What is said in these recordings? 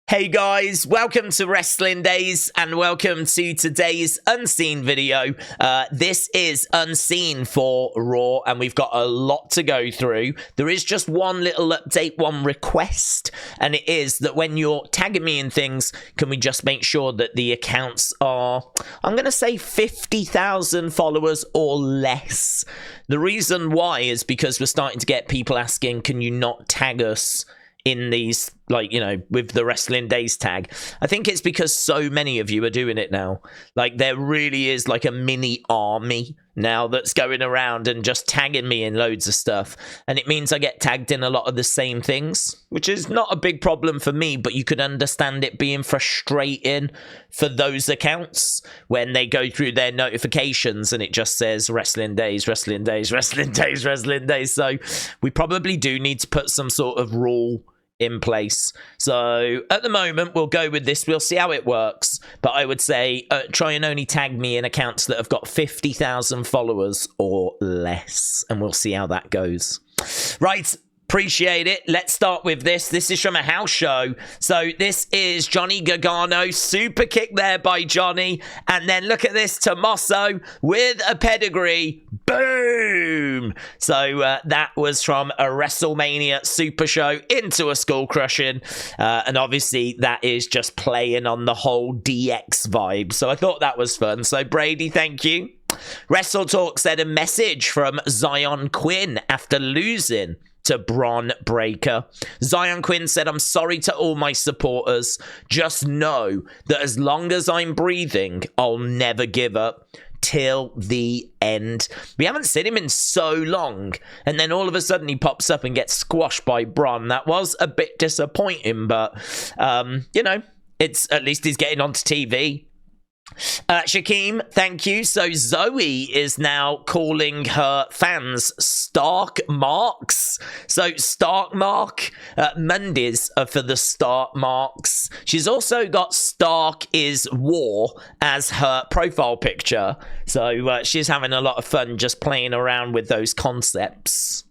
Hey guys, welcome to Wrestling Days and welcome to today's Unseen video. This is Unseen for Raw and we've got a lot to go through. There is just one little update, one request, and it is that when you're tagging me in things, can we just make sure that the accounts are, I'm going to say 50,000 followers or less. The reason why is because we're starting to get people asking, can you not tag us in these, like, you know, with the Wrestling Days tag. I think it's because so many of you are doing it now. Like, there really is like a mini army now that's going around and just tagging me in loads of stuff. And it means I get tagged in a lot of the same things, which is not a big problem for me, but you could understand it being frustrating for those accounts when they go through their notifications and it just says Wrestling Days, Wrestling Days, Wrestling Days, Wrestling Days. So we probably do need to put some sort of rule in place. So at the moment we'll go with this, we'll see how it works, but I would say try and only tag me in accounts that have got 50,000 followers or less, and we'll see how that goes. Right, appreciate it. Let's start with this. This is from a house show. So this is Johnny Gargano, super kick there by Johnny, and then look at this, Tommaso with a pedigree. Boom! So that was from a WrestleMania Super Show into a skull crushing, and obviously that is just playing on the whole DX vibe. So I thought that was fun. So Brady, thank you. Wrestle Talk said a message from Xyon Quinn after losing to Bron Breakker. Xyon Quinn said, I'm sorry to all my supporters. Just know that as long as I'm breathing, I'll never give up till the end. We haven't seen him in so long, and then all of a sudden he pops up and gets squashed by Bron. That was a bit disappointing, but you know, it's at least he's getting onto TV. Shakeem, thank you. So Zoey is now calling her fans Stark Marks. So Stark Mark, Mondays are for the Stark Marks. She's also got Stark is War as her profile picture. So she's having a lot of fun just playing around with those concepts.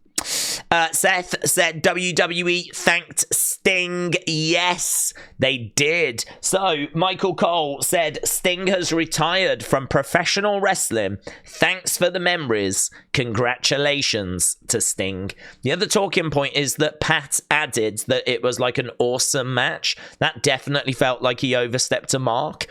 Seth said WWE thanked Sting. Yes, they did. So Michael Cole said Sting has retired from professional wrestling. Thanks for the memories. Congratulations to Sting. The other talking point is that Pat added that it was like an awesome match. That definitely felt like he overstepped a mark,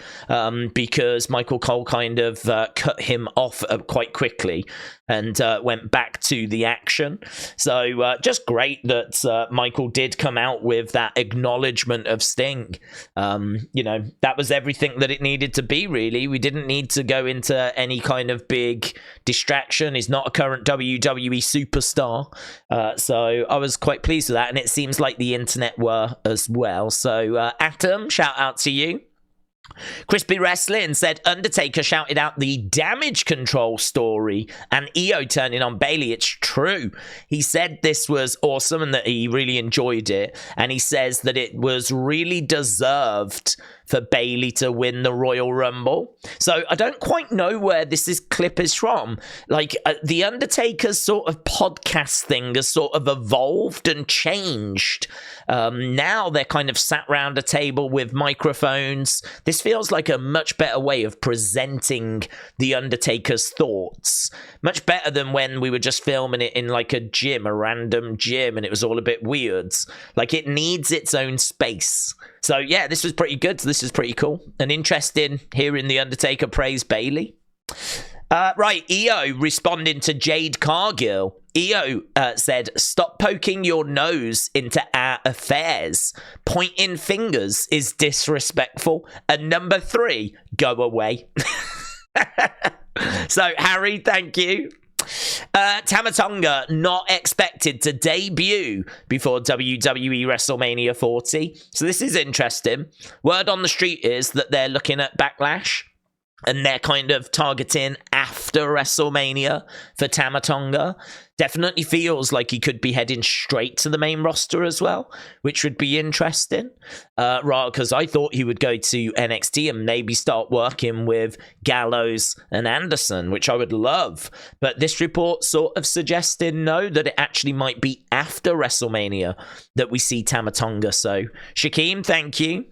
because Michael Cole kind of cut him off quite quickly and went back to the action. So just great that Michael did come out with that acknowledgement of Sting. You know, that was everything that it needed to be, really. We didn't need to go into any kind of big distraction. He's not a current WWE superstar. So I was quite pleased with that, and it seems like the internet were as well. So Atom, shout out to you. Crispy Wrestling said Undertaker shouted out the Damage Control story and EO turning on Bayley. It's true. He said this was awesome and that he really enjoyed it. And he says that it was really deserved for Bayley to win the Royal Rumble. So I don't quite know where this clip is from. Like, the Undertaker's sort of podcast thing has sort of evolved and changed. Now they're kind of sat round a table with microphones. This feels like a much better way of presenting the Undertaker's thoughts. Much better than when we were just filming it in like a gym, a random gym, and it was all a bit weird. Like, it needs its own space. So yeah, this was pretty good. This is pretty cool and interesting hearing the Undertaker praise Bayley. Right, EO responding to Jade Cargill. EO said, stop poking your nose into our affairs. Pointing fingers is disrespectful. And number 3, go away. So, Harry, thank you. Tama Tonga not expected to debut before WWE WrestleMania 40. So this is interesting. Word on the street is that they're looking at Backlash and they're kind of targeting after WrestleMania for Tama Tonga. Definitely feels like he could be heading straight to the main roster as well, which would be interesting. Because I thought he would go to NXT and maybe start working with Gallows and Anderson, which I would love. But this report sort of suggested no, that it actually might be after WrestleMania that we see Tama Tonga. So, Shakeem, thank you.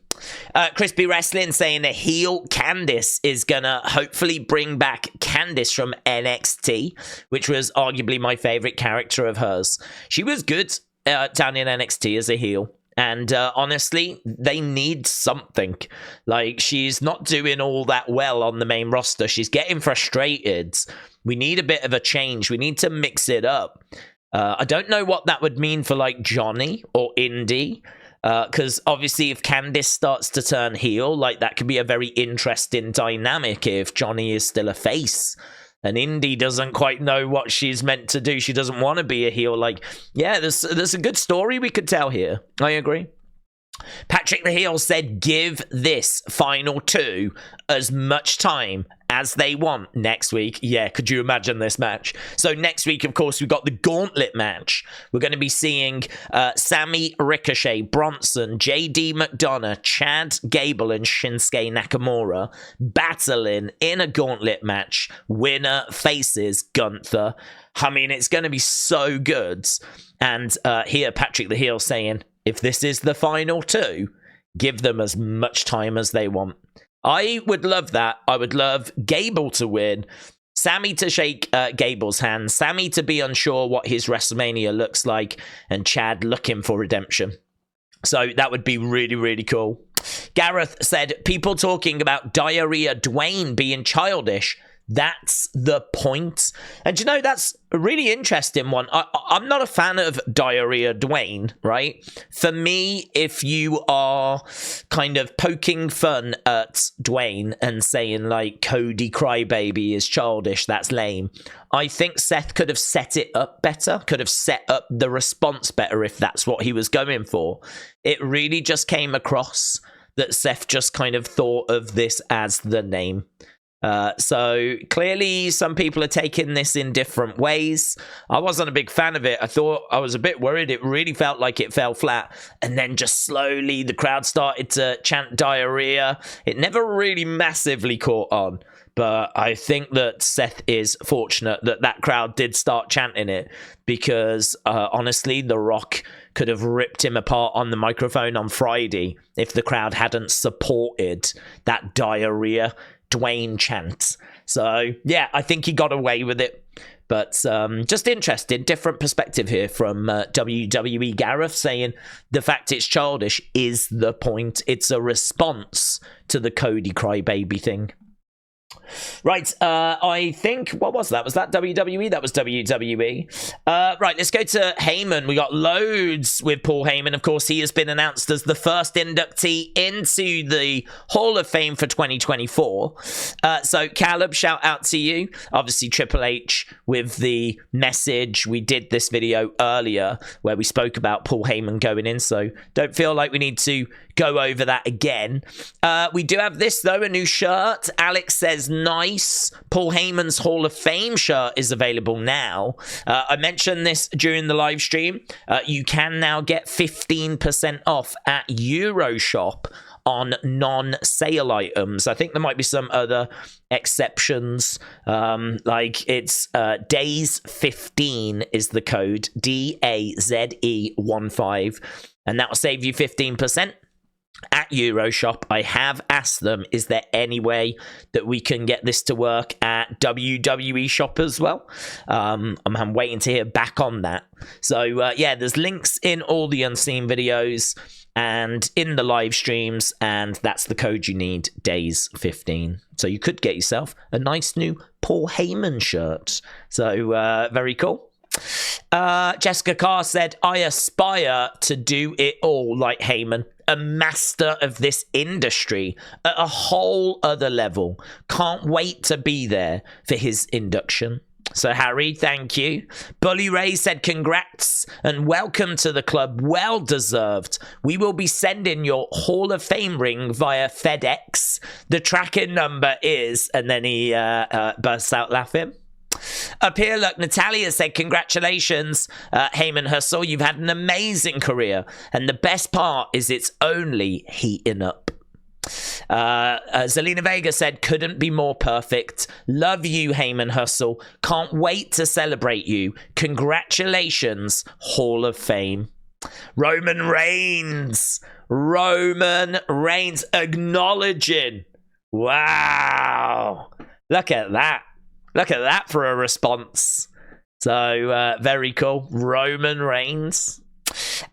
Crispy Wrestling saying a heel Candice is gonna hopefully bring back Candice from NXT, which was arguably my favorite character of hers. She was good down in NXT as a heel. And honestly, they need something. Like, she's not doing all that well on the main roster. She's getting frustrated. We need a bit of a change. We need to mix it up. I don't know what that would mean for, like, Johnny or Indy. Because obviously if Candice starts to turn heel, like, that could be a very interesting dynamic if Johnny is still a face. And Indy doesn't quite know what she's meant to do. She doesn't want to be a heel. Like, yeah, there's a good story we could tell here. I agree. Patrick the Heel said, give this final two as much time as they want next week. Yeah, could you imagine this match? So next week, of course, we've got the Gauntlet match. We're going to be seeing Sammy, Ricochet, Bronson, JD McDonough, Chad Gable, and Shinsuke Nakamura battling in a Gauntlet match. Winner faces Gunther. I mean, it's going to be so good. And here, Patrick the Heel saying, if this is the final two, give them as much time as they want. I would love that. I would love Gable to win, Sammy to shake Gable's hand, Sammy to be unsure what his WrestleMania looks like, and Chad looking for redemption. So that would be really, really cool. Gareth said, people talking about Diarrhea Dwayne being childish. That's the point. And you know, that's a really interesting one. I'm not a fan of Diarrhea Dwayne, right? For me, if you are kind of poking fun at Dwayne and saying like Cody Crybaby is childish, that's lame. I think Seth could have set it up better, could have set up the response better if that's what he was going for. It really just came across that Seth just kind of thought of this as the name. So clearly some people are taking this in different ways. I wasn't a big fan of it. I was a bit worried. It really felt like it fell flat. And then just slowly the crowd started to chant Diarrhea. It never really massively caught on. But I think that Seth is fortunate that that crowd did start chanting it. Because honestly, The Rock could have ripped him apart on the microphone on Friday if the crowd hadn't supported that Diarrhea Dwayne chant. So yeah, I think he got away with it. But just interesting, different perspective here from WWE Gareth saying the fact it's childish is the point. It's a response to the Cody Crybaby thing. Right, I think, what was that? Was that WWE? That was WWE. Right, let's go to Heyman. We got loads with Paul Heyman. Of course, he has been announced as the first inductee into the Hall of Fame for 2024. So, Caleb, shout out to you. Obviously, Triple H with the message. We did this video earlier where we spoke about Paul Heyman going in, so don't feel like we need to go over that again. We do have this, though, a new shirt. Alex says, nice. Paul Heyman's Hall of Fame shirt is available now. I mentioned this during the live stream. You can now get 15% off at Euroshop on non-sale items. I think there might be some other exceptions. Like it's DAZE15 is the code. DAZE15. And that will save you 15%. At Euroshop. I have asked them, is there any way that we can get this to work at WWE Shop as well? I'm waiting to hear back on that. So yeah, there's links in all the Unseen videos and in the live streams, and that's the code you need, DAZE15. So you could get yourself a nice new Paul Heyman shirt. So very cool. Jessica Carr said, I aspire to do it all like Heyman, a master of this industry at a whole other level. Can't wait to be there for his induction. So Harry, thank you. Bully Ray said, congrats and welcome to the club. Well deserved. We will be sending your Hall of Fame ring via FedEx. The tracking number is, and then he bursts out laughing. Up here, look, Natalia said, congratulations, Heyman Hustle. You've had an amazing career. And the best part is it's only heating up. Zelina Vega said, couldn't be more perfect. Love you, Heyman Hustle. Can't wait to celebrate you. Congratulations, Hall of Fame. Roman Reigns. Roman Reigns acknowledging. Wow. Look at that. Look at that for a response. So, very cool. Roman Reigns.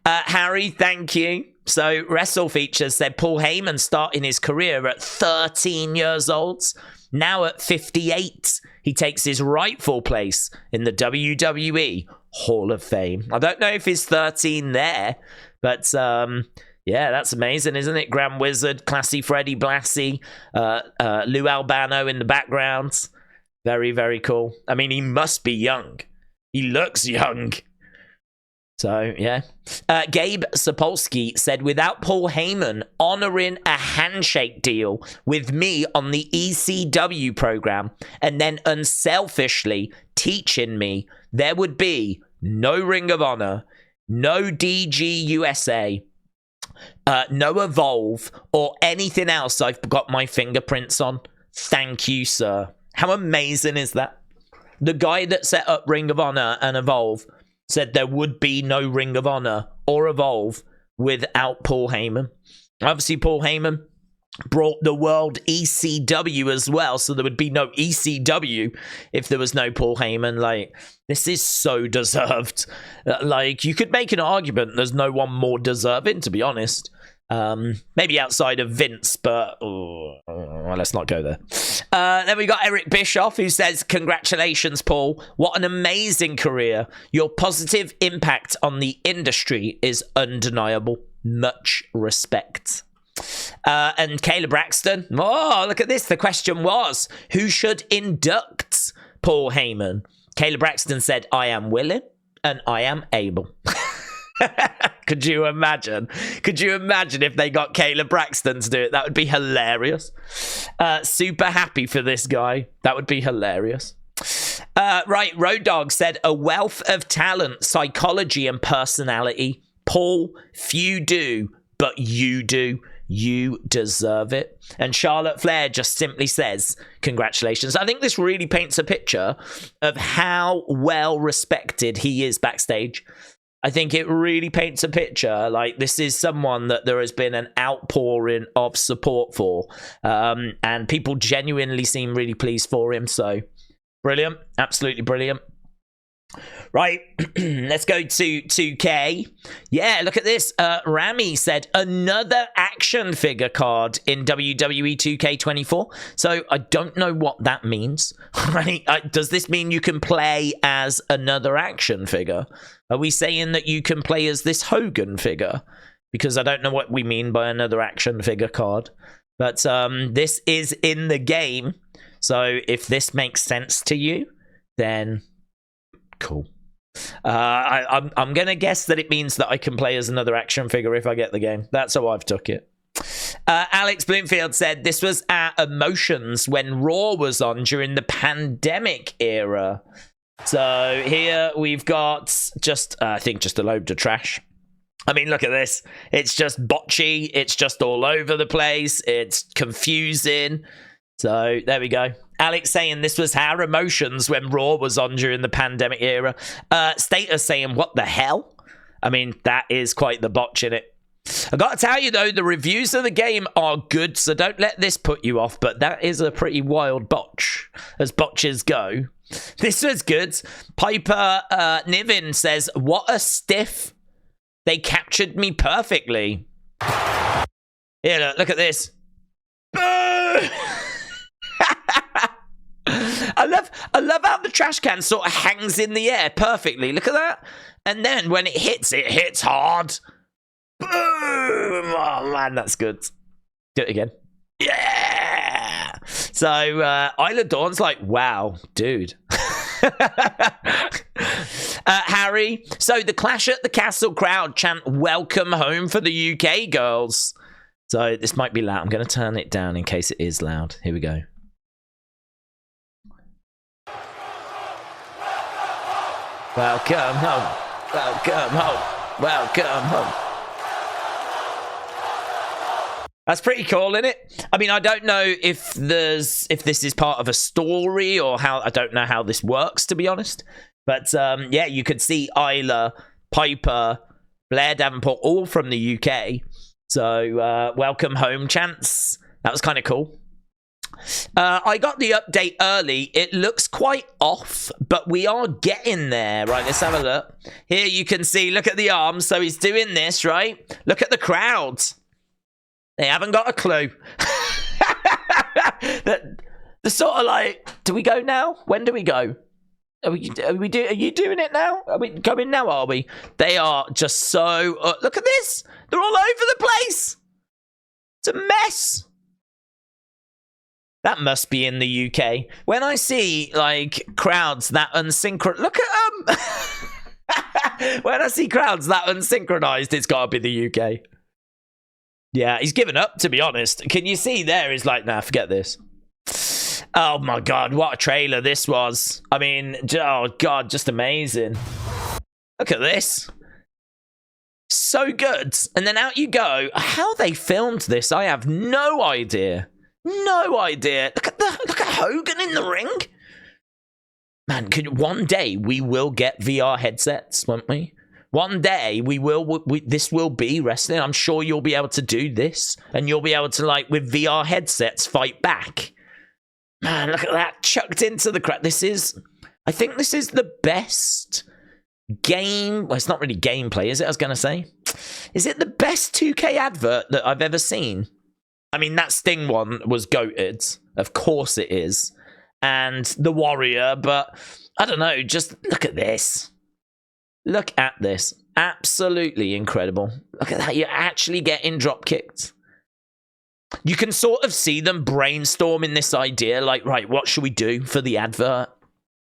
Harry, thank you. So, Wrestle Features said Paul Heyman starting his career at 13 years old. Now at 58, he takes his rightful place in the WWE Hall of Fame. I don't know if he's 13 there, but yeah, that's amazing, isn't it? Grand Wizard, Classy Freddie Blassie, Lou Albano in the background. Very, very cool. I mean, he must be young. He looks young. So, yeah. Gabe Sapolsky said, without Paul Heyman honoring a handshake deal with me on the ECW program and then unselfishly teaching me, there would be no Ring of Honor, no DG USA, no Evolve, or anything else I've got my fingerprints on. Thank you, sir. How amazing is that? The guy that set up Ring of Honor and Evolve said there would be no Ring of Honor or Evolve without Paul Heyman. Obviously, Paul Heyman brought the world ECW as well, so there would be no ECW if there was no Paul Heyman. Like, this is so deserved. Like, you could make an argument there's no one more deserving, to be honest. Maybe outside of Vince, but well, let's not go there. Then we got Eric Bischoff, who says, congratulations, Paul. What an amazing career. Your positive impact on the industry is undeniable. Much respect. And Kayla Braxton, oh, look at this. The question was, who should induct Paul Heyman? Kayla Braxton said, I am willing and I am able. Could you imagine? Could you imagine if they got Kayla Braxton to do it? That would be hilarious. Super happy for this guy. That would be hilarious. Right, Road Dog said, a wealth of talent, psychology, and personality. Paul, few do, but you do. You deserve it. And Charlotte Flair just simply says, congratulations. I think this really paints a picture of how well respected he is backstage. I think it really paints a picture. Like, this is someone that there has been an outpouring of support for. And people genuinely seem really pleased for him. So, brilliant. Absolutely brilliant. Right, let's go to 2K. Yeah, look at this. Rami said, another action figure card in WWE 2K24. So I don't know what that means. Right? Does this mean you can play as another action figure? Are we saying that you can play as this Hogan figure? Because I don't know what we mean by another action figure card. But this is in the game. So if this makes sense to you, then cool. I'm going to guess that it means that I can play as another action figure if I get the game. That's how I've took it. Alex Bloomfield said, this was our emotions when Raw was on during the pandemic era. So here we've got just, I think, just a load of trash. I mean, look at this. It's just botchy. It's just all over the place. It's confusing. So there we go. Alex saying this was our emotions when Raw was on during the pandemic era. Status saying, what the hell? I mean, that is quite the botch in it. I got to tell you, though, the reviews of the game are good, so don't let this put you off, but that is a pretty wild botch, as botches go. This was good. Piper Niven says, what a stiff. They captured me perfectly. Here, look at this. I love how the trash can sort of hangs in the air perfectly. Look at that. And then when it hits hard. Boom! Oh, man, that's good. Do it again. Yeah! So, Isla Dawn's like, wow, dude. Harry, so the Clash at the Castle crowd chant welcome home for the UK girls. So this might be loud. I'm going to turn it down in case it is loud. Here we go. Welcome home. Welcome home. Welcome home. That's pretty cool, isn't it? I mean, I don't know if this is part of a story or how. I don't know how this works, to be honest. But yeah, you could see Isla, Piper, Blair Davenport, all from the UK. So welcome home chants. That was kind of cool. I got the update early. It looks quite off, but we are getting there. Right, let's have a look. Here you can see, look at the arms. So he's doing this, right? Look at the crowds. They haven't got a clue. The sort of like, do we go now? When do we go? Are you doing it now? Are we going now, are we? They are just so... look at this! They're all over the place! It's a mess! That must be in the UK. When I see, like, crowds that unsynchronized... Look at them! When I see crowds that unsynchronized, it's got to be the UK. Yeah, he's given up, to be honest. Can you see there? He's like, nah, forget this. Oh my god, what a trailer this was. I mean, oh god, just amazing. Look at this. So good. And then out you go. How they filmed this, I have no idea. No idea. Look at Hogan in the ring. Man, one day we will get VR headsets, won't we? One day this will be wrestling. I'm sure you'll be able to do this. And you'll be able to, like, with VR headsets, fight back. Man, look at that. Chucked into the crowd. I think this is the best game. Well, it's not really gameplay, is it? I was going to say. Is it the best 2K advert that I've ever seen? I mean, that Sting one was goated. Of course it is. And the Warrior, but I don't know. Just look at this. Look at this. Absolutely incredible. Look at that. You're actually getting drop kicked. You can sort of see them brainstorming this idea, like, right, what should we do for the advert?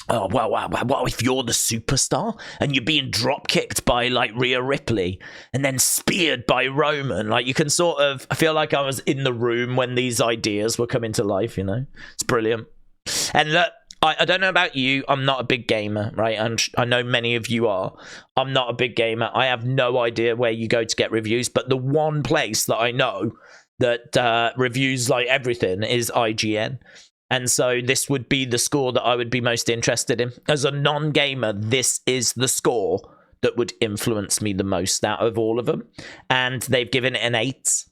Oh, wow, what if you're the superstar and you're being drop-kicked by, like, Rhea Ripley and then speared by Roman? Like, you can sort of... I feel like I was in the room when these ideas were coming to life, you know? It's brilliant. And look, I don't know about you. I'm not a big gamer, right? I know many of you are. I'm not a big gamer. I have no idea where you go to get reviews, but the one place that I know that reviews like everything is IGN. And so this would be the score that I would be most interested in. As a non-gamer, this is the score that would influence me the most out of all of them. And they've given it an 8.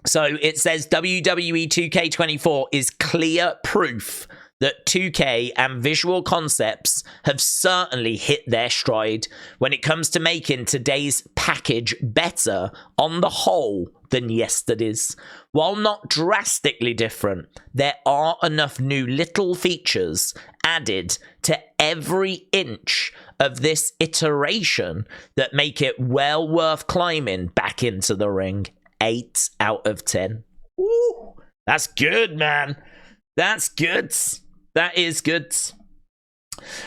So it says WWE 2K24 is clear proof that 2K and visual concepts have certainly hit their stride when it comes to making today's package better on the whole than yesterday's. While not drastically different, there are enough new little features added to every inch of this iteration that make it well worth climbing back into the ring. 8 out of 10. Ooh, that's good, man. That's good. That is good.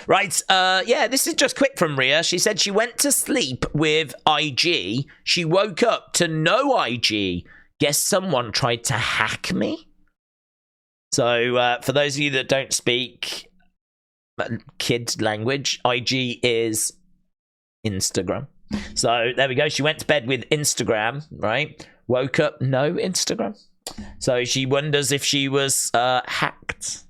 Right, yeah, this is just quick from Rhea. She said she went to sleep with IG. She woke up to no IG. Guess someone tried to hack me? So, for those of you that don't speak kid language, IG is Instagram. So, there we go. She went to bed with Instagram, right? Woke up, no Instagram. So, she wonders if she was hacked.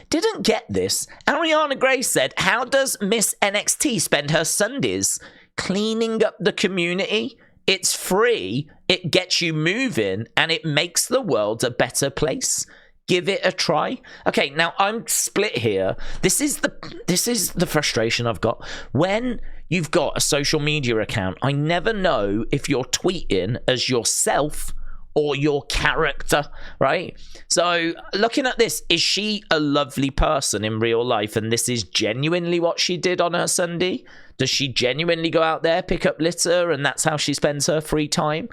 Didn't get this. Arianna Grace said, how does Miss NXT spend her Sundays? Cleaning up the community? It's free, it gets you moving, and it makes the world a better place. Give it a try. Okay, now I'm split here. This is the frustration I've got. When you've got a social media account, I never know if you're tweeting as yourself or your character, right? So looking at this, is she a lovely person in real life and this is genuinely what she did on her Sunday? Does she genuinely go out there, pick up litter, and that's how she spends her free time?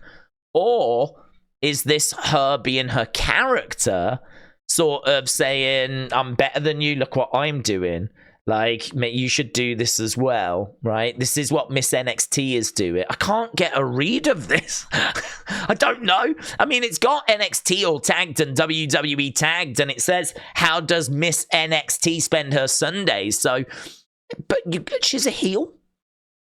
Or is this her being her character, sort of saying, I'm better than you, look what I'm doing? Like, you should do this as well, right? This is what Miss NXT is doing. I can't get a read of this. I don't know. I mean, it's got NXT all tagged and WWE tagged, and it says, how does Miss NXT spend her Sundays? So, but she's a heel.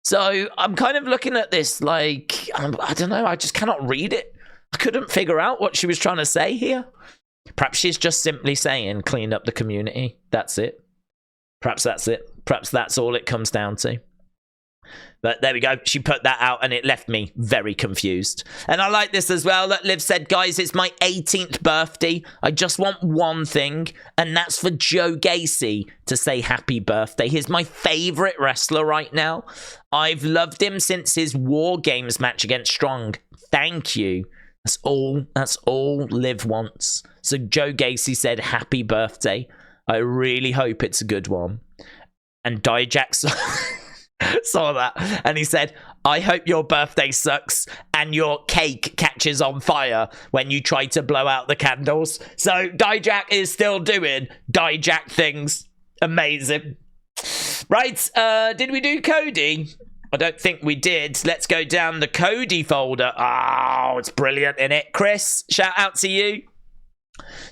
So I'm kind of looking at this like, I don't know, I just cannot read it. I couldn't figure out what she was trying to say here. Perhaps she's just simply saying, clean up the community. That's it. Perhaps that's it. Perhaps that's all it comes down to. But there we go. She put that out and it left me very confused. And I like this as well that Liv said, guys, it's my 18th birthday. I just want one thing, and that's for Joe Gacy to say happy birthday. He's my favorite wrestler right now. I've loved him since his War Games match against Strong. Thank you. That's all Liv wants. So Joe Gacy said happy birthday. I really hope it's a good one. And Jax saw that and he said, I hope your birthday sucks and your cake catches on fire when you try to blow out the candles. So Dijak is still doing Dijak things. Amazing. Right, did we do Cody? I don't think we did. Let's go down the Cody folder. Oh, it's brilliant, isn't it? Chris, shout out to you.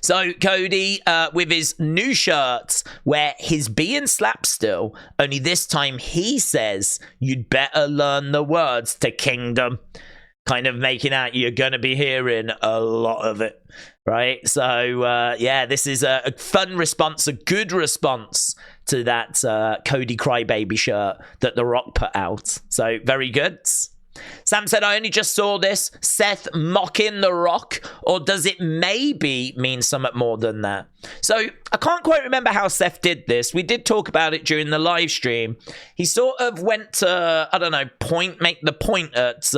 So Cody with his new shirt where he's being slapped still, only this time he says you'd better learn the words to Kingdom, kind of making out you're gonna be hearing a lot of it, right? So yeah, this is a fun response, a good response to that Cody Crybaby shirt that The Rock put out. So very good. Sam said, I only just saw this. Seth mocking The Rock, or does it maybe mean something more than that? So I can't quite remember how Seth did this. We did talk about it during the live stream. He sort of went to, I don't know, make the point at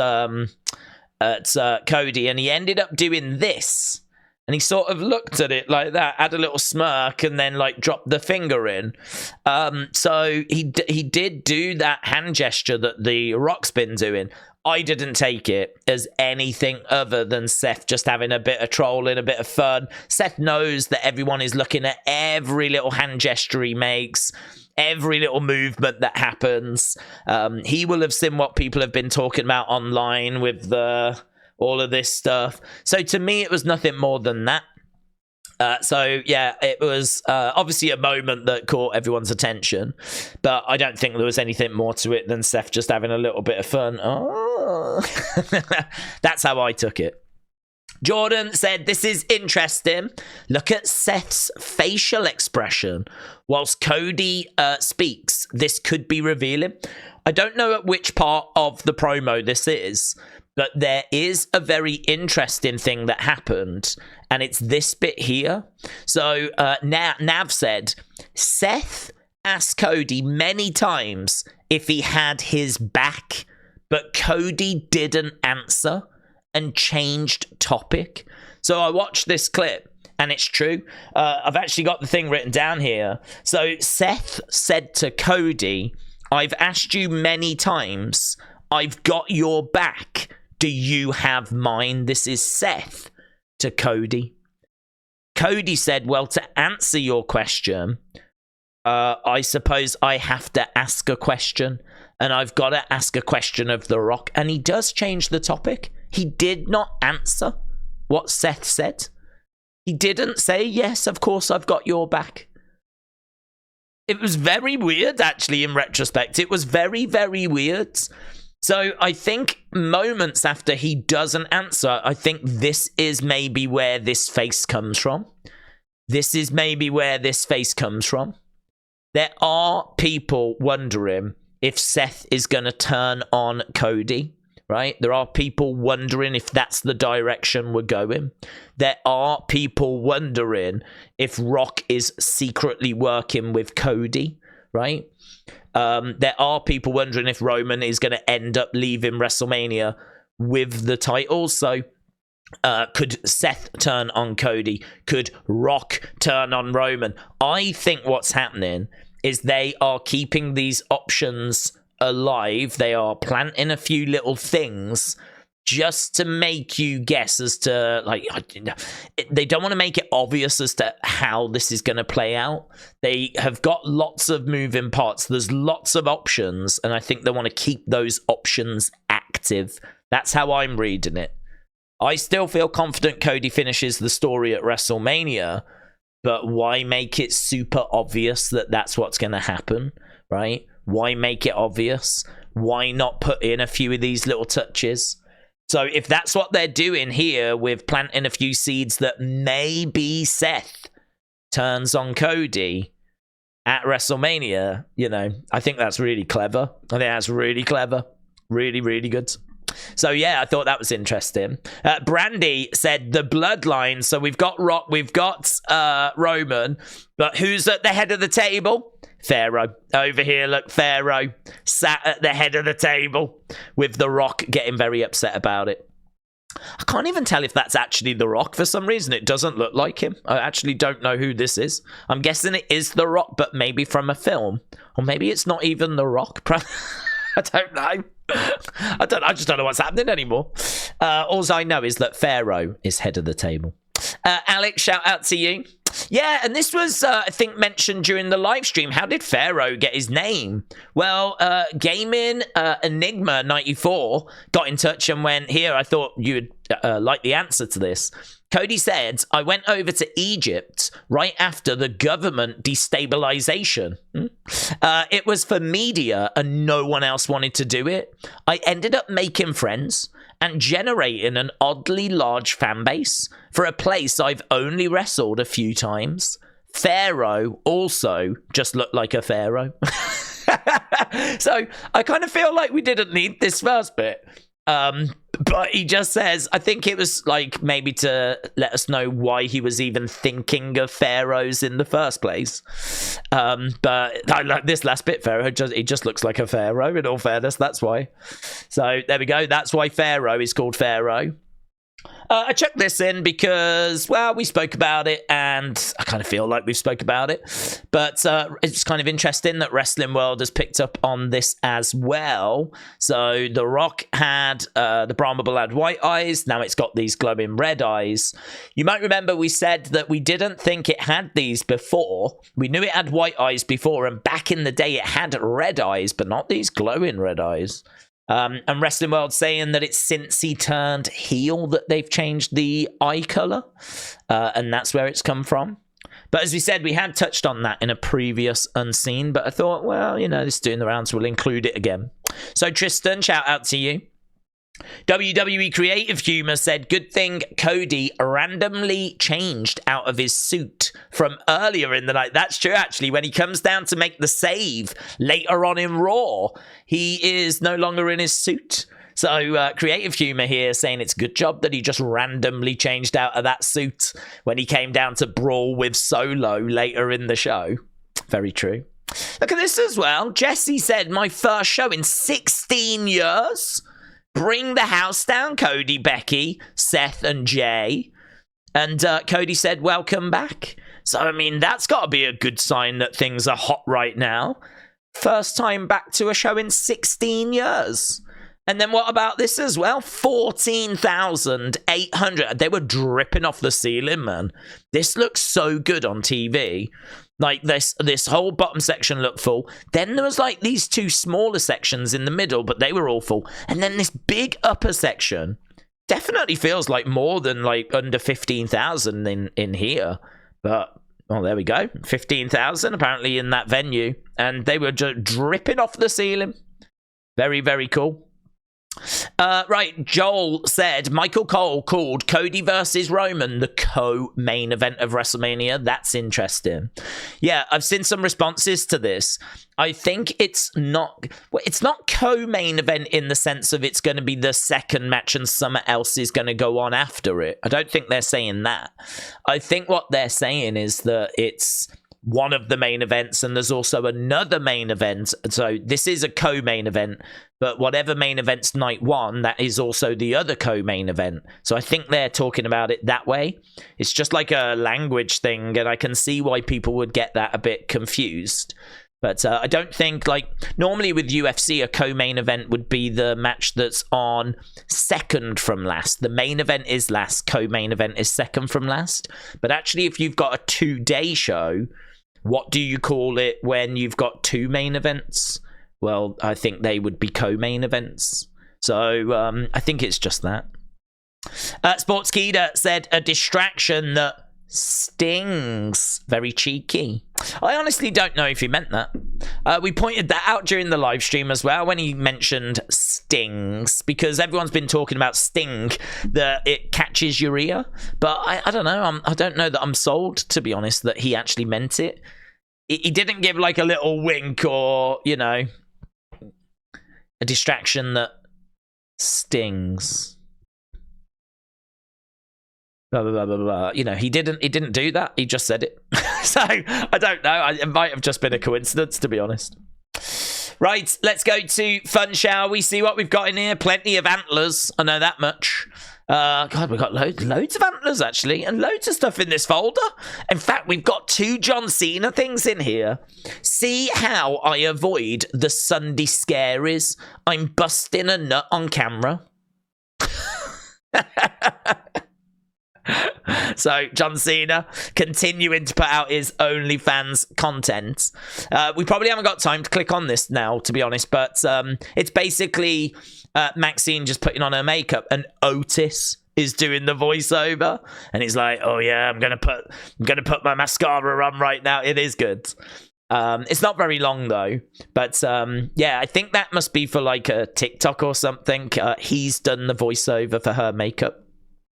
Cody, and he ended up doing this. And he sort of looked at it like that, had a little smirk, and then like dropped the finger in. So he did do that hand gesture that The Rock's been doing. I didn't take it as anything other than Seth just having a bit of trolling, a bit of fun. Seth knows that everyone is looking at every little hand gesture he makes, every little movement that happens. He will have seen what people have been talking about online with all of this stuff. So to me, it was nothing more than that. So yeah, it was obviously a moment that caught everyone's attention, but I don't think there was anything more to it than Seth just having a little bit of fun. Oh, that's how I took it. Jordan said, this is interesting. Look at Seth's facial expression whilst Cody speaks. This could be revealing. I don't know at which part of the promo this is, but there is a very interesting thing that happened, and it's this bit here. So Nav said, Seth asked Cody many times if he had his back, but Cody didn't answer and changed topic. So I watched this clip, and it's true. I've actually got the thing written down here. So Seth said to Cody, I've asked you many times, I've got your back. Do you have mine? This is Seth to Cody. Cody said, well, to answer your question, I suppose I have to ask a question, and I've got to ask a question of The Rock. And he does change the topic. He did not answer what Seth said. He didn't say, yes, of course, I've got your back. It was very weird, actually, in retrospect. It was very, very weird. So I think moments after he doesn't answer, I think this is maybe where this face comes from. This is maybe where this face comes from. There are people wondering if Seth is going to turn on Cody, right? There are people wondering if that's the direction we're going. There are people wondering if Rock is secretly working with Cody, right? There are people wondering if Roman is going to end up leaving WrestleMania with the title. So could Seth turn on Cody? Could Rock turn on Roman? I think what's happening is they are keeping these options alive. They are planting a few little things just to make you guess as to, like, they don't want to make it obvious as to how this is going to play out. They have got lots of moving parts. There's lots of options, and I think they want to keep those options active. That's how I'm reading it. I still feel confident Cody finishes the story at WrestleMania, but why make it super obvious that that's what's going to happen, right? Why make it obvious? Why not put in a few of these little touches? So if that's what they're doing here with planting a few seeds that maybe Seth turns on Cody, at WrestleMania, you know, I think that's really clever. I think that's really clever. Really, really good. So, yeah, I thought that was interesting. Brandy said the bloodline. So we've got Rock, we've got Roman, but who's at the head of the table? Pharaoh. Over here, look, Pharaoh sat at the head of the table with The Rock getting very upset about it. I can't even tell if that's actually The Rock. For some reason, it doesn't look like him. I actually don't know who this is. I'm guessing it is The Rock, but maybe from a film. Or maybe it's not even The Rock. I don't know. I just don't know what's happening anymore. All I know is that Pharaoh is head of the table. Alex, shout out to you. Yeah, and this was, I think, mentioned during the live stream. How did Pharaoh get his name? Well, Gaming Enigma 94 got in touch and went, here, I thought you'd like the answer to this. Cody said, I went over to Egypt right after the government destabilization. It was for media and no one else wanted to do it. I ended up making friends and generating an oddly large fan base for a place I've only wrestled a few times. Pharaoh also just looked like a pharaoh. So I kind of feel like we didn't need this first bit. But he just says, I think it was like maybe to let us know why he was even thinking of pharaohs in the first place. But I like this last bit, Pharaoh. He just looks like a pharaoh, in all fairness. That's why. So there we go. That's why Pharaoh is called Pharaoh. I chucked this in because, well, we spoke about it, and I kind of feel like we've spoke about it. But it's kind of interesting that Wrestling World has picked up on this as well. So The Rock had, the Brahma Bull had white eyes. Now it's got these glowing red eyes. You might remember we said that we didn't think it had these before. We knew it had white eyes before, and back in the day it had red eyes, but not these glowing red eyes. And Wrestling World saying that it's since he turned heel that they've changed the eye color, and that's where it's come from. But as we said, we had touched on that in a previous Unseen, but I thought, well, you know, this is doing the rounds, we'll include it again. So Tristan, shout out to you. WWE Creative Humor said, good thing Cody randomly changed out of his suit from earlier in the night. That's true, actually. When he comes down to make the save later on in Raw, he is no longer in his suit. So Creative Humor here saying it's a good job that he just randomly changed out of that suit when he came down to brawl with Solo later in the show. Very true. Look at this as well. Jesse said, my first show in 16 years. Bring the house down, Cody, Becky, Seth, and Jay. And Cody said, welcome back. So, I mean, that's got to be a good sign that things are hot right now. First time back to a show in 16 years. And then what about this as well? 14,800. They were dripping off the ceiling, man. This looks so good on TV. Like, this whole bottom section looked full. Then there was, like, these two smaller sections in the middle, but they were all full. And then this big upper section definitely feels like more than, like, under 15,000 in here. But, well, there we go. 15,000 apparently in that venue. And they were just dripping off the ceiling. Very, very cool. Right, Joel said Michael Cole called Cody versus Roman the co-main event of WrestleMania. That's interesting. Yeah, I've seen some responses to this. I think it's not co-main event in the sense of it's going to be the second match and someone else is going to go on after it. I don't think they're saying that. I think what they're saying is that it's one of the main events and there's also another main event. So this is a co-main event, but whatever main event's night one, that is also the other co-main event. So I think they're talking about it that way. It's just like a language thing, and I can see why people would get that a bit confused. But I don't think, like, normally with UFC, a co-main event would be the match that's on second from last. The main event is last, co-main event is second from last. But actually, if you've got a 2-day show, what do you call it when you've got two main events? Well, I think they would be co-main events. So I think it's just that. Sportskeeda said a distraction that stings. Very cheeky. I honestly don't know if he meant that. We pointed that out during the live stream as well when he mentioned stings, because everyone's been talking about sting, that it catches your ear. But I don't know. I don't know that I'm sold, to be honest, that he actually meant it. he didn't give like a little wink or, you know, a distraction that stings. Blah, blah, blah, blah, blah. You know, he didn't do that. He just said it. So I don't know. It might have just been a coincidence, to be honest. Right, let's go to fun, shall we? See what we've got in here. Plenty of antlers. I know that much. God, we've got loads of antlers, actually, and loads of stuff in this folder. In fact, we've got 2 John Cena things in here. See how I avoid the Sunday scaries. I'm busting a nut on camera. So, John Cena continuing to put out his OnlyFans content. We probably haven't got time to click on this now, to be honest, but it's basically Maxine just putting on her makeup, and Otis is doing the voiceover, and he's like, "Oh yeah, I'm gonna put my mascara on right now." It is good. It's not very long though, but yeah, I think that must be for like a TikTok or something. He's done the voiceover for her makeup.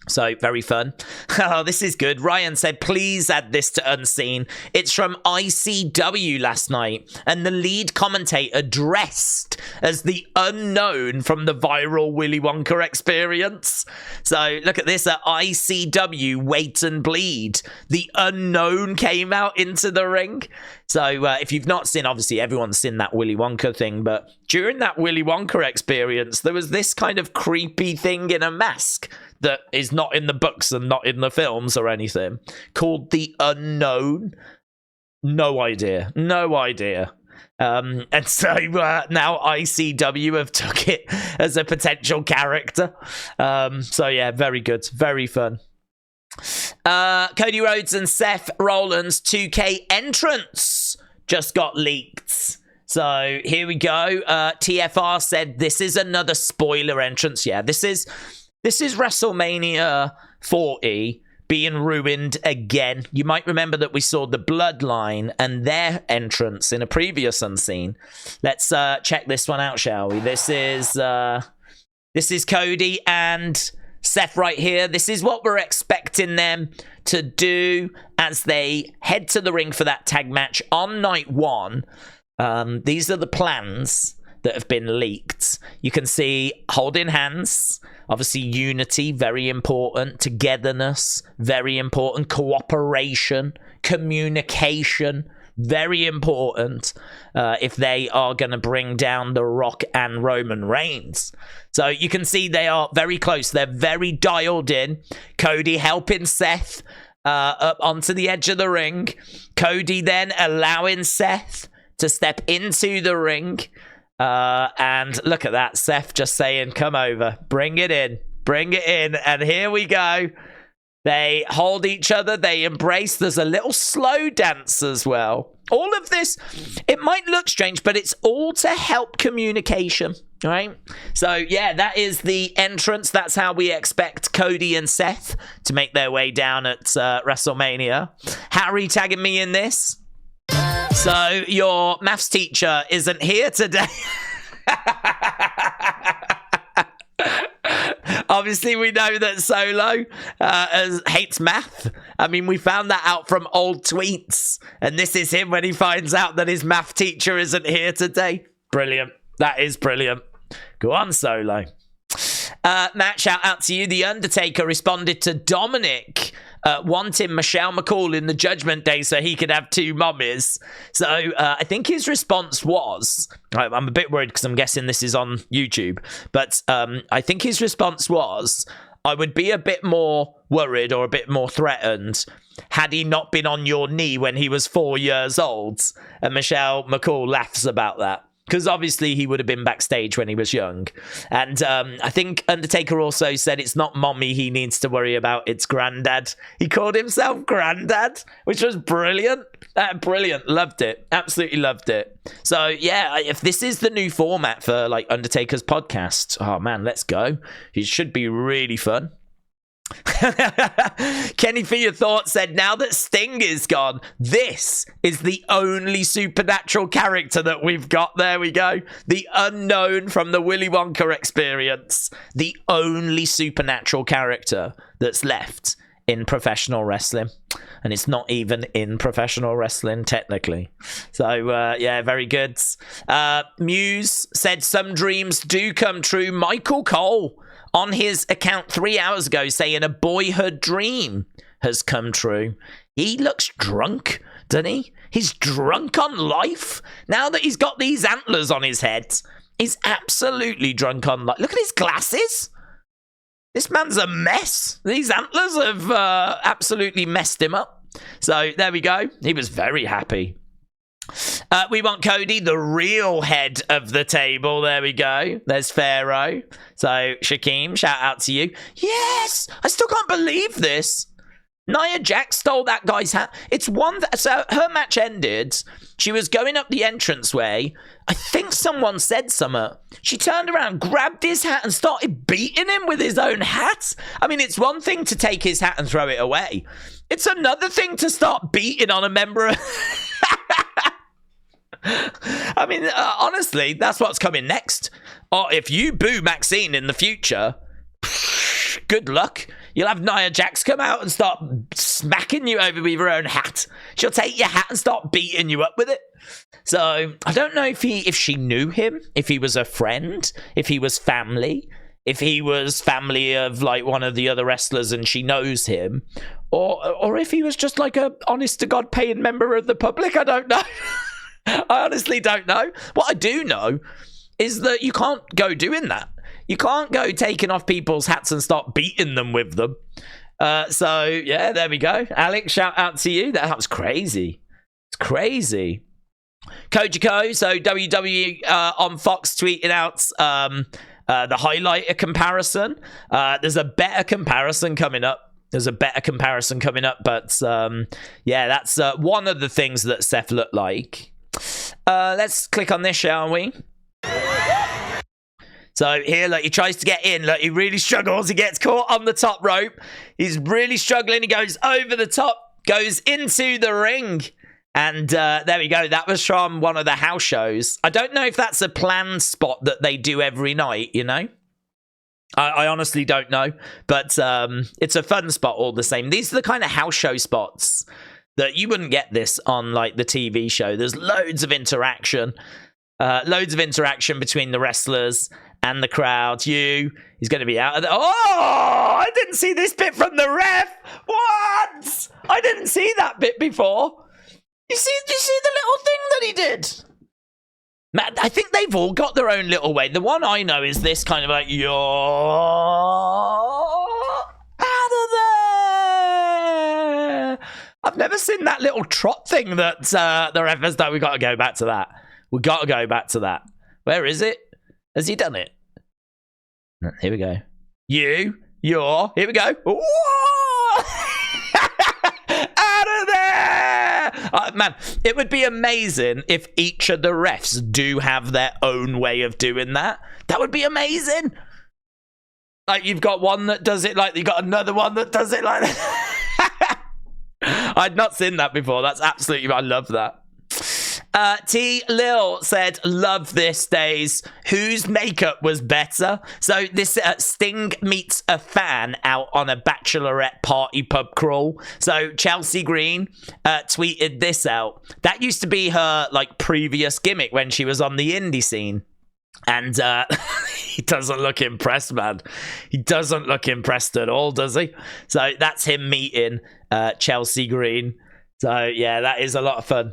So, very fun. Oh, this is good. Ryan said, please add this to Unseen. It's from ICW last night, and the lead commentator dressed as the unknown from the viral Willy Wonka experience. So, look at this at ICW, Wait and Bleed. The unknown came out into the ring. So, if you've not seen, obviously everyone's seen that Willy Wonka thing, but during that Willy Wonka experience, there was this kind of creepy thing in a mask that is not in the books and not in the films or anything, called the Unknown. No idea. And so now ICW have took it as a potential character. So yeah, very good. Very fun. Cody Rhodes and Seth Rollins 2K entrance just got leaked. So here we go. TFR said this is another spoiler entrance. Yeah, this is WrestleMania 40 being ruined again. You might remember that we saw the Bloodline and their entrance in a previous Unseen. Let's check this one out, shall we? This is Cody and Seth right here. This is what we're expecting them to do as they head to the ring for that tag match on night 1. These are the plans that have been leaked. You can see holding hands, obviously unity, very important, togetherness, very important, cooperation, communication, very important if they are going to bring down The Rock and Roman Reigns. So you can see they are very close. They're very dialed in. Cody helping Seth up onto the edge of the ring. Cody then allowing Seth to step into the ring. And look at that, Seth just saying, come over, bring it in, and here we go. They hold each other, they embrace. There's a little slow dance as well. All of this, it might look strange, but it's all to help communication, right? So yeah, that is the entrance. That's how we expect Cody and Seth to make their way down at WrestleMania. Harry tagging me in this. So, your maths teacher isn't here today. Obviously, we know that Solo hates math. I mean, we found that out from old tweets. And this is him when he finds out that his math teacher isn't here today. Brilliant. That is brilliant. Go on, Solo. Matt, shout out to you. The Undertaker responded to Dominik wanting Michelle McCool in the Judgment Day so he could have 2 mummies. So I think his response was, I'm a bit worried because I'm guessing this is on YouTube, but I think his response was, I would be a bit more worried or a bit more threatened had he not been on your knee when he was 4 years old. And Michelle McCool laughs about that. Because obviously he would have been backstage when he was young. And I think Undertaker also said it's not mommy he needs to worry about, it's granddad. He called himself granddad, which was brilliant. Brilliant. Loved it. Absolutely loved it. So, yeah, if this is the new format for like Undertaker's podcast, oh, man, let's go. It should be really fun. Kenny for your thoughts said, now that Sting is gone, this is the only supernatural character that we've got. There we go. The unknown from the Willy Wonka experience. The only supernatural character that's left in professional wrestling. And it's not even in professional wrestling, technically. So, yeah, very good. Muse said some dreams do come true. Michael Cole on his account 3 hours ago saying a boyhood dream has come true. He looks drunk, doesn't he? He's drunk on life. Now that he's got these antlers on his head, he's absolutely drunk on life. Look at his glasses. This man's a mess. These antlers have absolutely messed him up. So there we go. He was very happy. We want Cody, the real head of the table. There we go. There's Pharaoh. So Shaquem, shout out to you. Yes! I still can't believe this. Nia Jax stole that guy's hat. It's one that, so her match ended. She was going up the entranceway. I think someone said something. She turned around, grabbed his hat, and started beating him with his own hat. I mean, it's one thing to take his hat and throw it away. It's another thing to start beating on a member of... I mean, honestly, that's what's coming next. Or if you boo Maxine in the future, good luck. You'll have Nia Jax come out and start smacking you over with her own hat. She'll take your hat and start beating you up with it. So I don't know if she knew him, if he was a friend, if he was family, if he was family of like one of the other wrestlers and she knows him, or if he was just like a honest to God paying member of the public. I don't know. I honestly don't know. What I do know is that you can't go doing that. You can't go taking off people's hats and start beating them with them. So, yeah, there we go. Alex, shout out to you. That was crazy. It's crazy. Kojiko, so WWE on Fox tweeted out the highlighter comparison. There's a better comparison coming up. But, yeah, that's one of the things that Seth looked like. Let's click on this, shall we? So here, look, he tries to get in. Look, he really struggles. He gets caught on the top rope. He's really struggling. He goes over the top, goes into the ring. And there we go. That was from one of the house shows. I don't know if that's a planned spot that they do every night, you know? I honestly don't know. But it's a fun spot all the same. These are the kind of house show spots that you wouldn't get this on, like, the TV show. There's loads of interaction. Loads of interaction between the wrestlers and the crowd. He's going to be out of the... Oh! I didn't see this bit from the ref! What? I didn't see that bit before. You see the little thing that he did? Man, I think they've all got their own little way. The one I know is this kind of like, you're out of there! I've never seen that little trot thing that the ref has done. We've got to go back to that. We've got to go back to that. Where is it? Has he done it? Here we go. Here we go. Out of there! Man, it would be amazing if each of the refs do have their own way of doing that. That would be amazing. Like, you've got one that does it like, you've got another one that does it like that. I'd not seen that before. That's absolutely, I love that. T. Lil said, love this days. Whose makeup was better? So this Sting meets a fan out on a bachelorette party pub crawl. So Chelsea Green tweeted this out. That used to be her like previous gimmick when she was on the indie scene. And he doesn't look impressed, man. He doesn't look impressed at all, does he? So that's him meeting Chelsea Green. So, yeah, that is a lot of fun.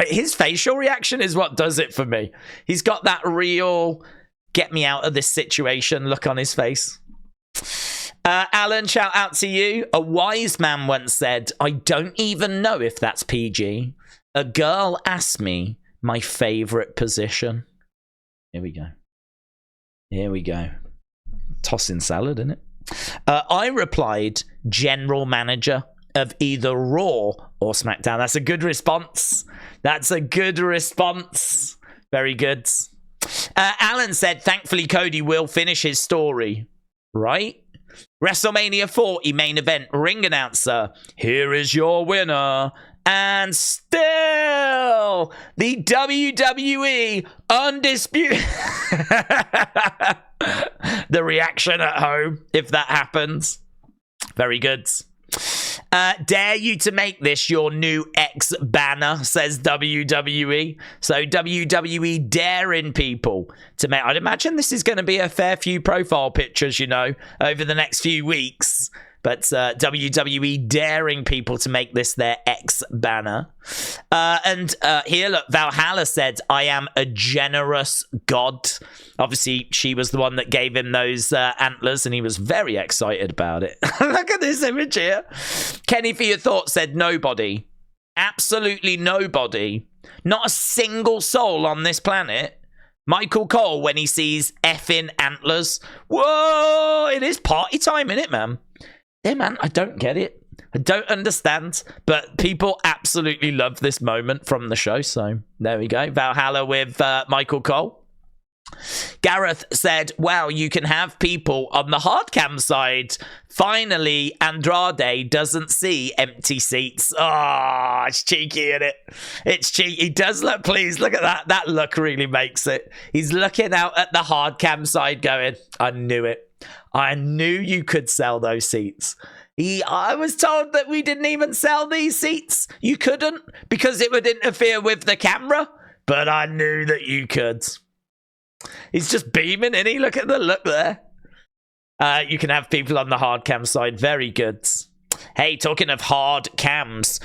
His facial reaction is what does it for me. He's got that real get me out of this situation look on his face. Alan, shout out to you. A wise man once said, I don't even know if that's PG. A girl asked me my favorite position. Here we go. Tossing salad, isn't it? I replied, general manager of either Raw or SmackDown. That's a good response. Very good. Alan said, thankfully Cody will finish his story. Right? WrestleMania 40 main event ring announcer. Here is your winner. And still, the WWE undisputed... The reaction at home, if that happens. Very good. Dare you to make this your new X banner, says WWE. So WWE daring people to make... I'd imagine this is going to be a fair few profile pictures, you know, over the next few weeks. But WWE daring people to make this their X banner. And here, look, Valhalla said, I am a generous god. Obviously, she was the one that gave him those antlers, and he was very excited about it. Look at this image here. Kenny, for your thoughts, said nobody. Absolutely nobody. Not a single soul on this planet. Michael Cole, when he sees effing antlers. Whoa, it is party time, innit, man? Yeah, man, I don't get it. I don't understand. But people absolutely love this moment from the show. So there we go. Valhalla with Michael Cole. Gareth said, wow, you can have people on the hard cam side. Finally, Andrade doesn't see empty seats. Oh, it's cheeky, isn't it? It's cheeky. He does look pleased. Look at that. That look really makes it. He's looking out at the hard cam side going, I knew it. I knew you could sell those seats. I was told that we didn't even sell these seats. You couldn't because it would interfere with the camera. But I knew that you could. He's just beaming, isn't he? Look at the look there. You can have people on the hard cam side. Very good. Hey, talking of hard cams,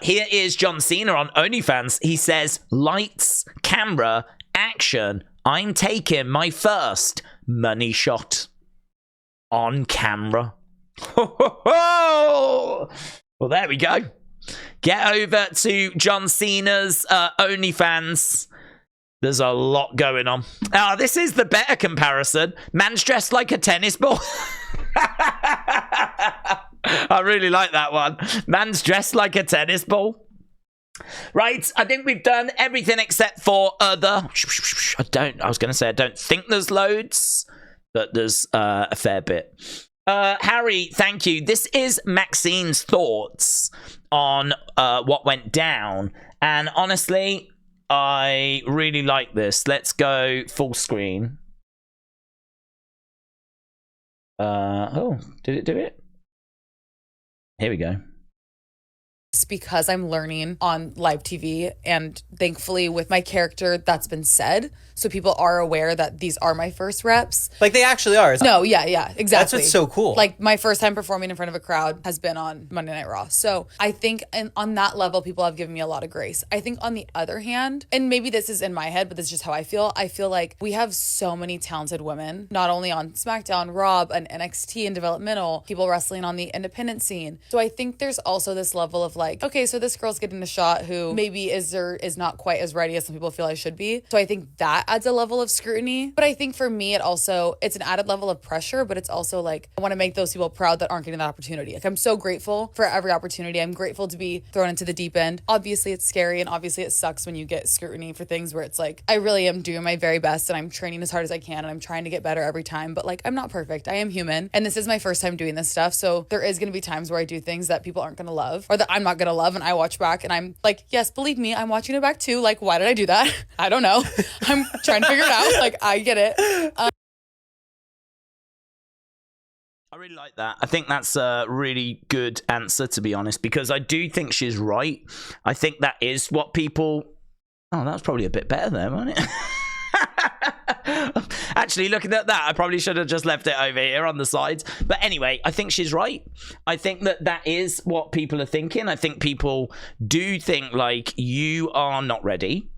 here is John Cena on OnlyFans. He says, lights, camera, action. I'm taking my first money shot. On camera. Well, there we go. Get over to John Cena's OnlyFans. There's a lot going on. Oh, this is the better comparison. Man's dressed like a tennis ball. I really like that one. Man's dressed like a tennis ball. Right, I think we've done everything except for other. I was going to say I don't think there's loads. But there's a fair bit. Harry, thank you. This is Maxine's thoughts on what went down. And honestly, I really like this. Let's go full screen. Oh, did it do it? Here we go. It's because I'm learning on live TV, and thankfully with my character that's been said, so people are aware that these are my first reps. Like they actually are. No, yeah, exactly. That's what's so cool. Like my first time performing in front of a crowd has been on Monday Night Raw. So I think on that level, people have given me a lot of grace. I think on the other hand, and maybe this is in my head, but this is just how I feel like we have so many talented women, not only on SmackDown, Raw, and NXT and developmental, people wrestling on the independent scene. So I think there's also this level of like, okay, so this girl's getting a shot who maybe is not quite as ready as some people feel I should be. So I think that adds a level of scrutiny. But I think for me, it's an added level of pressure, but it's also like, I want to make those people proud that aren't getting that opportunity. Like I'm so grateful for every opportunity. I'm grateful to be thrown into the deep end. Obviously it's scary, and obviously it sucks when you get scrutiny for things where it's like, I really am doing my very best and I'm training as hard as I can and I'm trying to get better every time. But like, I'm not perfect. I am human. And this is my first time doing this stuff. So there is going to be times where I do things that people aren't going to love, or that I'm not going to love, and I watch back and I'm like, yes, believe me, I'm watching it back too. Like, why did I do that? I don't know. I'm trying to figure it out. Like, I get it. I really like that. I think that's a really good answer, to be honest, because I do think she's right. I think that is what people... Oh, that was probably a bit better there, wasn't it? Actually, looking at that, I probably should have just left it over here on the sides. But anyway, I think she's right. I think that is what people are thinking. I think people do think like, you are not ready.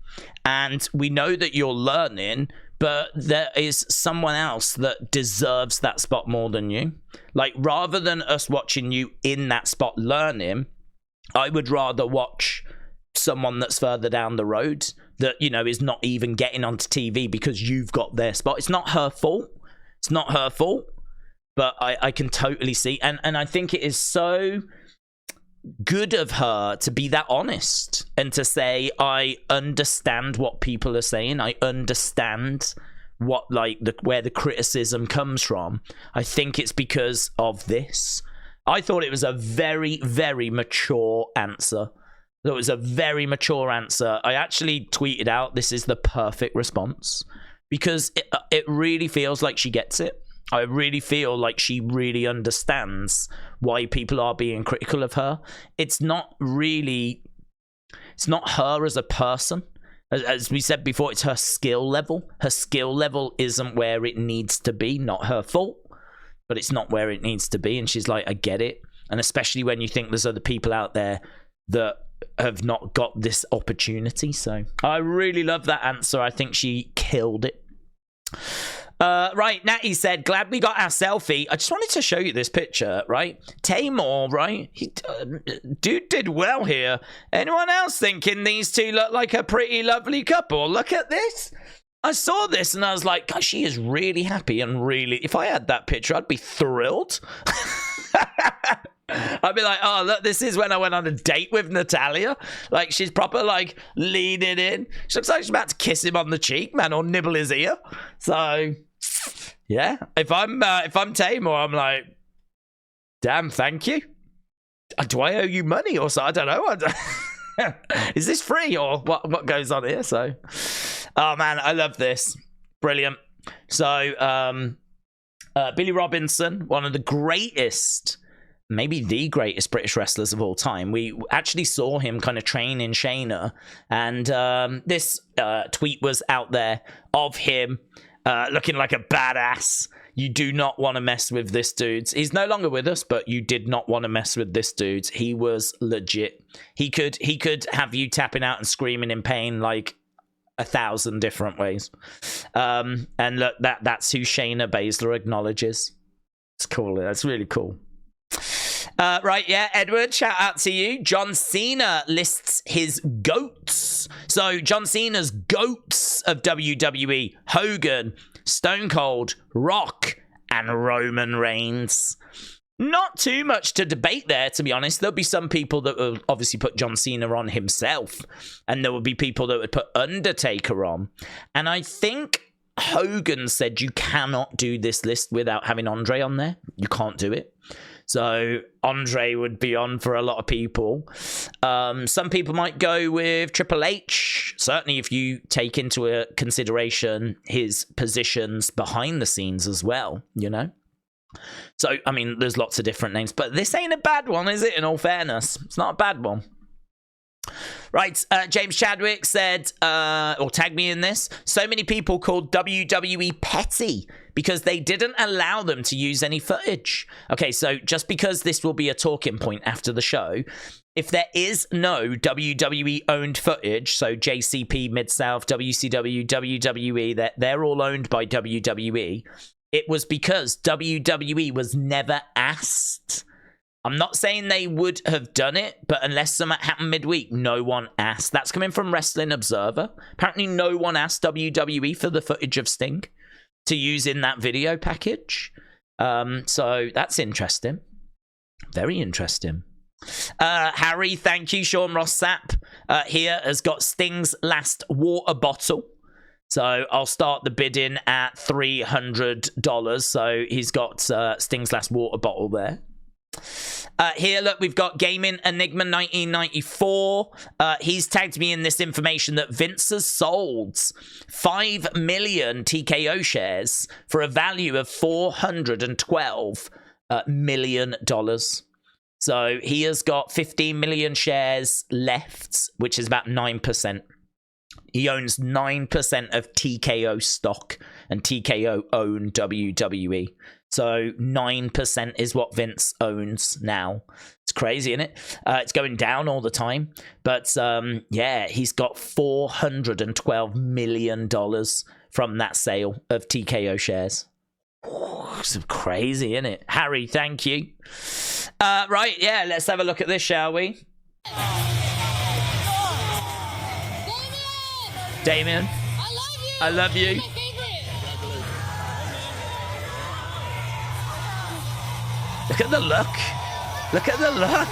And we know that you're learning, but there is someone else that deserves that spot more than you. Like, rather than us watching you in that spot learning, I would rather watch someone that's further down the road that, you know, is not even getting onto TV because you've got their spot. It's not her fault. It's not her fault. But I can totally see. And I think it is so good of her to be that honest and to say, I understand what people are saying. I understand what, like, where the criticism comes from. I think it's because of this. I thought it was a very, very mature answer. That was a very mature answer. I actually tweeted out, this is the perfect response, because it really feels like she gets it. I really feel like she really understands why people are being critical of her. It's not her as a person. As we said before, it's her skill level. Her skill level isn't where it needs to be. Not her fault, but it's not where it needs to be. And she's like, I get it. And especially when you think there's other people out there that have not got this opportunity. So I really love that answer. I think she killed it. Right, Natty said, glad we got our selfie. I just wanted to show you this picture, right? Tamor, right? Dude did well here. Anyone else thinking these two look like a pretty lovely couple? Look at this. I saw this and I was like, gosh, she is really happy and really... If I had that picture, I'd be thrilled. I'd be like, oh, look, this is when I went on a date with Natalia. Like, she's proper, like, leaning in. She looks like she's about to kiss him on the cheek, man, or nibble his ear. So... yeah, if I'm Tamor, I'm like, damn, thank you. Do I owe you money or so? I don't know. Is this free or what goes on here? So, oh man, I love this. Brilliant. So, Billy Robinson, one of the greatest, maybe the greatest British wrestlers of all time. We actually saw him kind of train in Shayna, and this tweet was out there of him looking like a badass. You do not want to mess with this dude. He's no longer with us, but you did not want to mess with this dude. He was legit. He could have you tapping out and screaming in pain like 1,000 different ways. And look, that's who Shayna Baszler acknowledges. It's cool. That's really cool. Right, yeah, Edward, shout out to you. John Cena lists his GOATs. So, John Cena's GOATs of WWE: Hogan, Stone Cold, Rock, and Roman Reigns. Not too much to debate there, to be honest. There'll be some people that will obviously put John Cena on himself, and there will be people that would put Undertaker on. And I think Hogan said you cannot do this list without having Andre on there. You can't do it. So Andre would be on for a lot of people. Some people might go with Triple H. Certainly if you take into consideration his positions behind the scenes as well, you know? So, I mean, there's lots of different names. But this ain't a bad one, is it? In all fairness. It's not a bad one. Right, James Chadwick said, or tagged me in this, so many people called WWE petty because they didn't allow them to use any footage. Okay, so just because this will be a talking point after the show, if there is no WWE-owned footage, so JCP, Mid-South, WCW, WWE, they're all owned by WWE, it was because WWE was never asked. I'm not saying they would have done it, but unless something happened midweek, no one asked. That's coming from Wrestling Observer. Apparently no one asked WWE for the footage of Sting to use in that video package. So that's interesting. Very interesting. Harry, thank you. Sean Ross Sapp here has got Sting's last water bottle. So I'll start the bidding at $300. So he's got Sting's last water bottle there. Here, look, we've got Gaming Enigma 1994. He's tagged me in this information that Vince has sold 5 million TKO shares for a value of $412 million. So he has got 15 million shares left, which is about 9%. He owns 9% of TKO stock, and TKO own WWE. So 9% is what Vince owns now. It's crazy, isn't it? It's going down all the time. But yeah, he's got $412 million from that sale of TKO shares. It's crazy, isn't it? Harry, thank you. Right, yeah, let's have a look at this, shall we? Damien, I love you. Look at the look. Look at the look.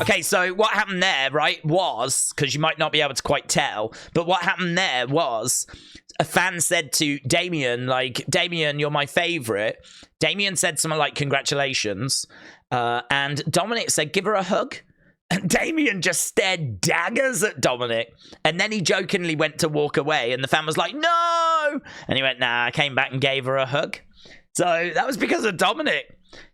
Okay, so what happened there, right, was, because you might not be able to quite tell, but what happened there was a fan said to Damien, like, Damien, you're my favorite. Damien said something like, congratulations. And Dominik said, give her a hug. And Damien just stared daggers at Dominik. And then he jokingly went to walk away. And the fan was like, no. And he went, nah, I came back and gave her a hug. So that was because of Dominik.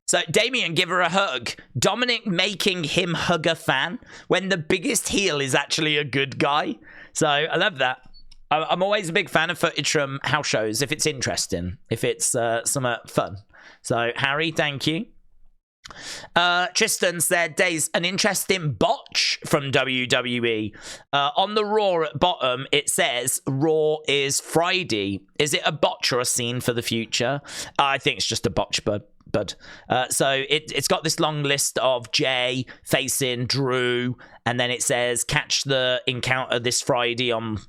So Damien give her a hug. Dominik making him hug a fan when the biggest heel is actually a good guy. So I love that. I'm always a big fan of footage from house shows if it's interesting, if it's some fun. So Harry, thank you. Tristan said, Days, an interesting botch from WWE. On the Raw at bottom, it says Raw is Friday. Is it a botch or a scene for the future? I think it's just a botch, bud. So it's got this long list of Jay facing Drew, and then it says catch the encounter this Friday on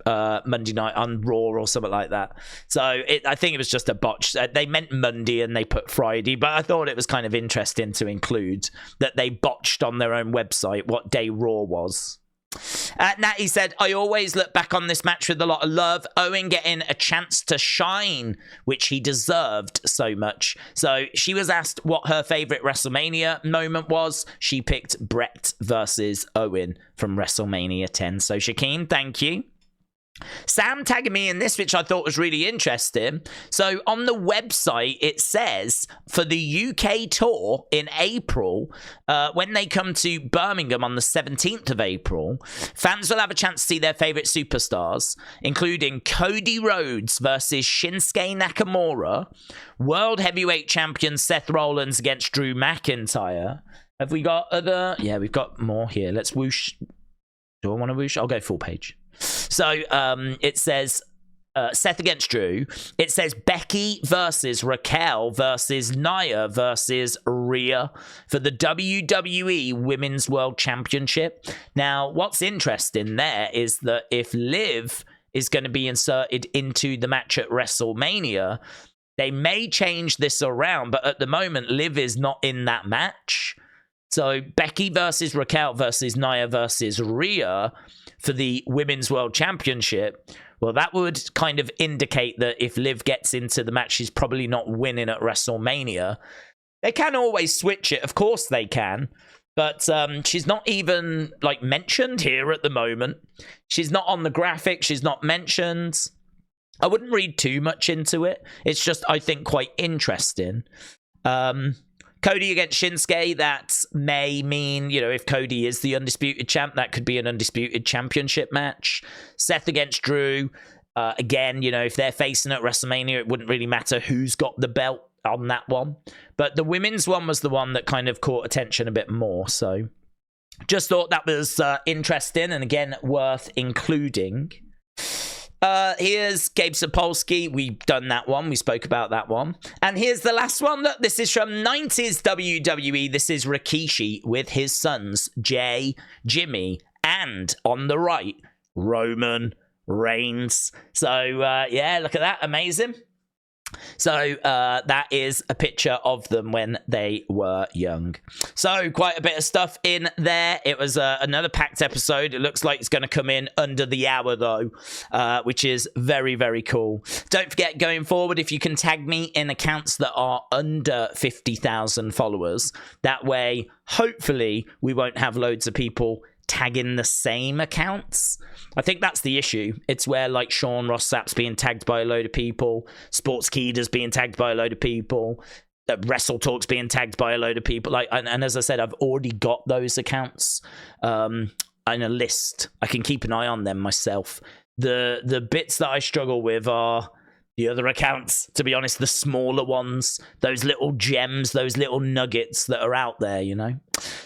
Monday night on Raw or something like that. So I think it was just a botch. They meant Monday and they put Friday, but I thought it was kind of interesting to include that they botched on their own website what day Raw was. Natty said, I always look back on this match with a lot of love. Owen getting a chance to shine, which he deserved so much. So she was asked what her favorite WrestleMania moment was. She picked Brett versus Owen from WrestleMania 10. So Shakeen, thank you. Sam tagging me in this, which I thought was really interesting. So on the website, it says for the UK tour in April, when they come to Birmingham on the 17th of April, fans will have a chance to see their favorite superstars, including Cody Rhodes versus Shinsuke Nakamura, World Heavyweight Champion Seth Rollins against Drew McIntyre. Have we got other? Yeah, we've got more here. Let's whoosh. Do I want to whoosh? I'll go full page. So it says Seth against Drew. It says Becky versus Raquel versus Nia versus Rhea for the WWE Women's World Championship. Now, what's interesting there is that if Liv is going to be inserted into the match at WrestleMania, they may change this around, but at the moment, Liv is not in that match. So Becky versus Raquel versus Nia versus Rhea for the Women's World Championship, well, that would kind of indicate that if Liv gets into the match, she's probably not winning at WrestleMania. They can always switch it. Of course they can. But she's not even, like, mentioned here at the moment. She's not on the graphic. She's not mentioned. I wouldn't read too much into it. It's just, I think, quite interesting. Cody against Shinsuke, that may mean, you know, if Cody is the undisputed champ, that could be an undisputed championship match. Seth against Drew, again, you know, if they're facing at WrestleMania, it wouldn't really matter who's got the belt on that one. But the women's one was the one that kind of caught attention a bit more. So just thought that was interesting and, again, worth including. Here's Gabe Sapolsky. We've done that one. We spoke about that one. And here's the last one. Look, this is from 90s WWE. This is Rikishi with his sons, Jay, Jimmy, and on the right, Roman Reigns. So, yeah, look at that. Amazing. So that is a picture of them when they were young. So quite a bit of stuff in there. It was another packed episode. It looks like it's going to come in under the hour though, which is very, very cool. Don't forget, going forward, if you can tag me in accounts that are under 50,000 followers, that way, hopefully, we won't have loads of people tagging the same accounts. I think that's the issue. It's where, like, Sean Ross Sapp's being tagged by a load of people, Sports Keda's being tagged by a load of people, Wrestle Talk's being tagged by a load of people. Like, and as I said, I've already got those accounts in a list. I can keep an eye on them myself. The bits that I struggle with are the other accounts, to be honest, the smaller ones, those little gems, those little nuggets that are out there, you know?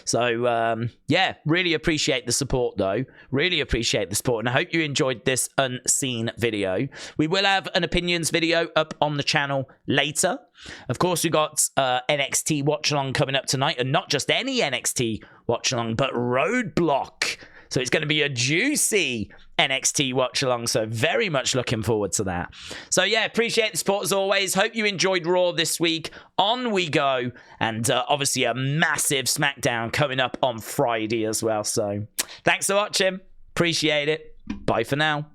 So, yeah, really appreciate the support, though. Really appreciate the support, and I hope you enjoyed this unseen video. We will have an opinions video up on the channel later. Of course, we got NXT watch-along coming up tonight, and not just any NXT watch-along, but Roadblock. So it's going to be a juicy NXT watch along. So very much looking forward to that. So yeah, appreciate the support as always. Hope you enjoyed Raw this week. On we go. And obviously a massive SmackDown coming up on Friday as well. So thanks for watching. Appreciate it. Bye for now.